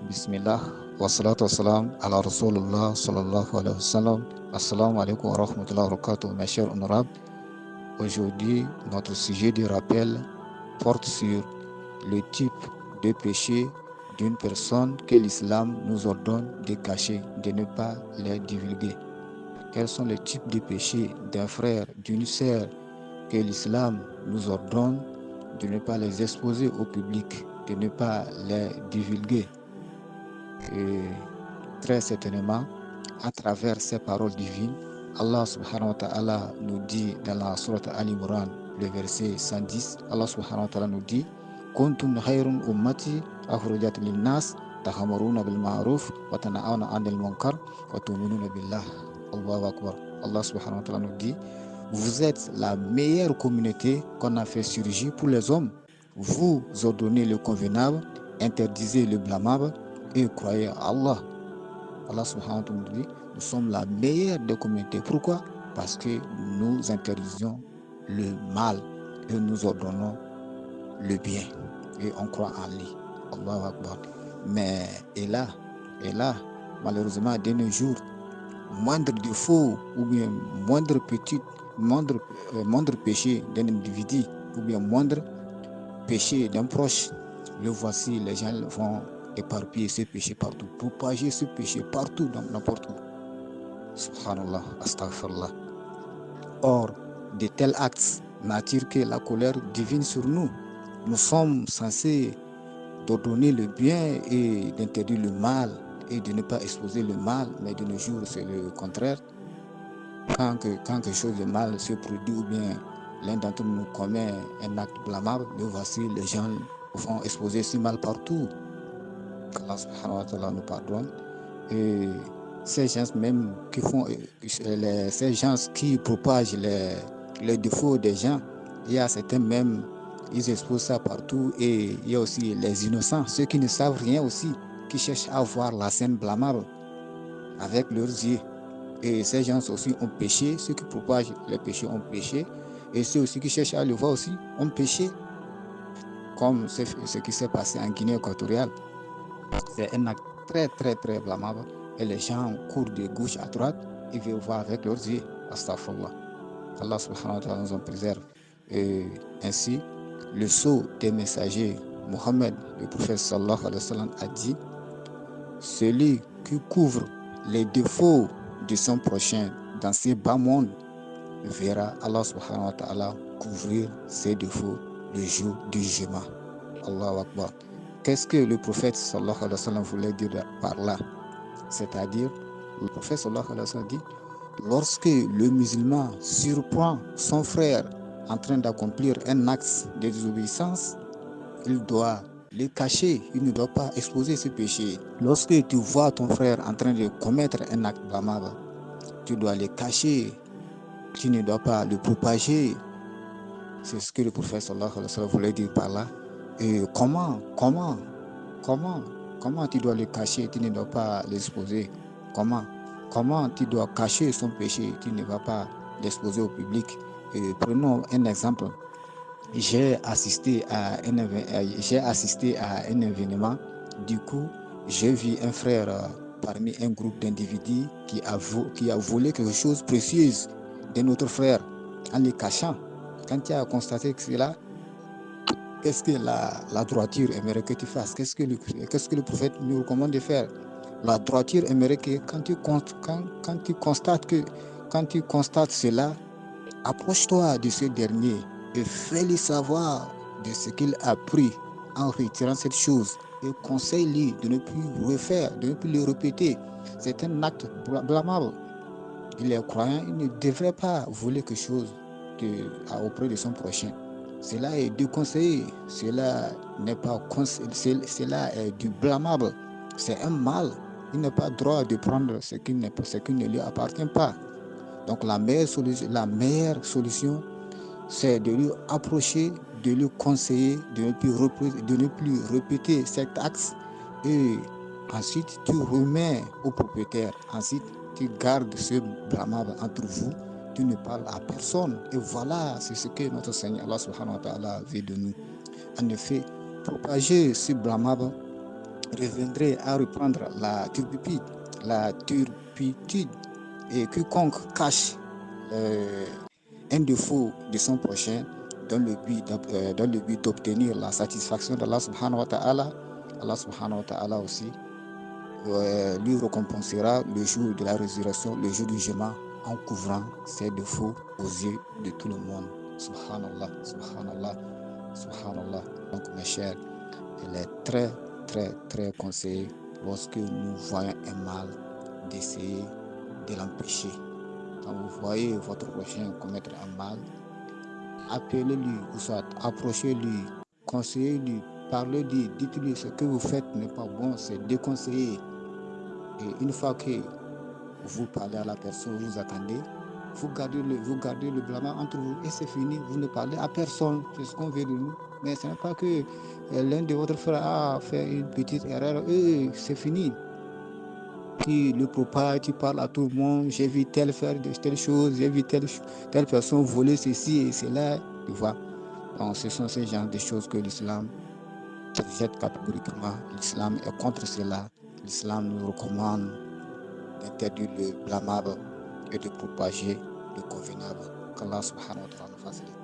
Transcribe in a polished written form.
Bismillah, wa salatu wa salam ala Rasulullah sallallahu alayhi wa sallam. Assalamu alaikum wa rahmatullahi wa barakatuh, mes chers honorables. Aujourd'hui, notre sujet de rappel porte sur le type de péché d'une personne que l'islam nous ordonne de cacher, de ne pas les divulguer. Quels sont les types de péchés d'un frère, d'une sœur que l'islam nous ordonne de ne pas les exposer au public, de ne pas les divulguer? Et très certainement, à travers ces paroles divines, Allah subhanahu wa ta'ala nous dit dans la sourate Al-Imran, le verset 110, Allah subhanahu wa ta'ala nous dit Kuntum khayrun ummati akhrajat lin-nas ta'muruna bil ma'ruf wa tanhauna 'anil munkar wa tu'minuna billah. Allahu akbar. Allah subhanahu wa ta'ala nous dit vous êtes la meilleure communauté qu'on a fait surgir pour les hommes. Vous ordonnez le convenable, interdisez le blâmable et croyez à Allah. Allah subhanahu wa ta'ala nous dit nous sommes la meilleure des communautés. Pourquoi? Parce que nous interdisions le mal et nous ordonnons le bien. Et on croit en lui. Allahu Akbar. Mais et là, malheureusement, de nos jours, moindre défaut ou bien moindre péché d'un individu ou bien moindre péché d'un proche, le voici, les gens vont éparpiller ce péché partout, propager ce péché partout, n'importe où. Subhanallah, astaghfirullah. Or, de tels actes n'attirent que la colère divine sur nous. Nous sommes censés d'ordonner le bien et d'interdire le mal et de ne pas exposer le mal, mais de nos jours, c'est le contraire. Quand quelque chose de mal se produit ou bien l'un d'entre nous commet un acte blâmable, le voici, les gens vont exposer ce mal partout. Allah subhanahu wa ta'ala nous pardonne. Et ces gens même qui font, ces gens qui propagent les défauts des gens, il y a certains même, ils exposent ça partout. Et il y a aussi les innocents, ceux qui ne savent rien aussi, qui cherchent à voir la scène blâmable avec leurs yeux. Et ces gens aussi ont péché, ceux qui propagent les péchés ont péché, et ceux aussi qui cherchent à le voir aussi ont péché, comme ce qui s'est passé en Guinée équatoriale. C'est un acte très très très blâmable, et les gens courent de gauche à droite, ils veulent voir avec leurs yeux. Astaghfirullah. Allah subhanahu wa ta'ala nous en préserve. Et ainsi, le sceau des messagers, Mohammed, le prophète sallallahu alayhi wa sallam, a dit celui qui couvre les défauts de son prochain dans ces bas mondes verra Allah subhanahu wa ta'ala couvrir ses défauts le jour du jugement. Allahu Akbar. Qu'est-ce que le prophète sallallahu alayhi wa sallam voulait dire par là? C'est-à-dire, le prophète sallallahu alayhi wa sallam dit lorsque le musulman surprend son frère en train d'accomplir un acte de désobéissance, il doit le cacher, il ne doit pas exposer ce péché. Lorsque tu vois ton frère en train de commettre un acte blâmable, tu dois le cacher, tu ne dois pas le propager. C'est ce que le prophète sallallahu alayhi wa sallam voulait dire par là. Et comment tu dois le cacher, tu ne dois pas l'exposer? Comment tu dois cacher son péché, tu ne vas pas l'exposer au public? Et prenons un exemple. J'ai assisté à un événement. Du coup, j'ai vu un frère parmi un groupe d'individus qui a volé quelque chose de précieux d'un autre frère en le cachant. Quand tu as constaté que c'est là, qu'est-ce que la droiture aimerait que tu fasses? Qu'est-ce que le prophète nous recommande de faire? La droiture aimerait que quand tu constates cela, approche-toi de ce dernier et fais-lui savoir de ce qu'il a pris en retirant cette chose et conseille-lui de ne plus refaire, de ne plus le répéter. C'est un acte blâmable. Il est croyant, il ne devrait pas voler quelque chose auprès de son prochain. Cela est déconseillé, cela est du blâmable, c'est un mal. Il n'a pas droit de prendre ce qui ne lui appartient pas. Donc la meilleure solution, c'est de lui approcher, de lui conseiller, de ne plus répéter cet acte. Et ensuite, tu remets au propriétaire. Ensuite, tu gardes ce blâmable entre vous. Tu ne parles à personne. Et voilà, c'est ce que notre Seigneur Allah subhanahu wa ta'ala veut de nous. En effet, propager ce blâmable reviendrait à reprendre la turpitude, et quiconque cache un défaut de son prochain dans le but d'obtenir la satisfaction d'Allah subhanahu wa ta'ala, Allah subhanahu wa ta'ala aussi lui récompensera le jour de la résurrection, le jour du jugement, en couvrant ses défauts aux yeux de tout le monde. Subhanallah, subhanallah, subhanallah. Donc mes chers, il est très, très, très conseillé lorsque nous voyons un mal d'essayer de l'empêcher. Quand vous voyez votre prochain commettre un mal, appelez-lui ou soit approchez-lui, conseillez-lui, parlez-lui, dites-lui ce que vous faites n'est pas bon, c'est déconseillé. Et une fois que vous parlez à la personne, vous attendez, vous gardez le blâme entre vous et c'est fini, vous ne parlez à personne, c'est ce qu'on veut de nous. Mais ce n'est pas que l'un de votre frère a fait une petite erreur, et c'est fini. Tu le propages, tu parles à tout le monde, j'ai vu tel faire de telle chose, j'ai vu telle personne voler ceci et cela, tu vois. Donc ce sont ces genres de choses que l'islam rejette catégoriquement. L'islam est contre cela. L'islam nous recommande d'interdire le blâmable et de propager le convenable. Qu'Allah subhanahu wa ta'ala nous facilite.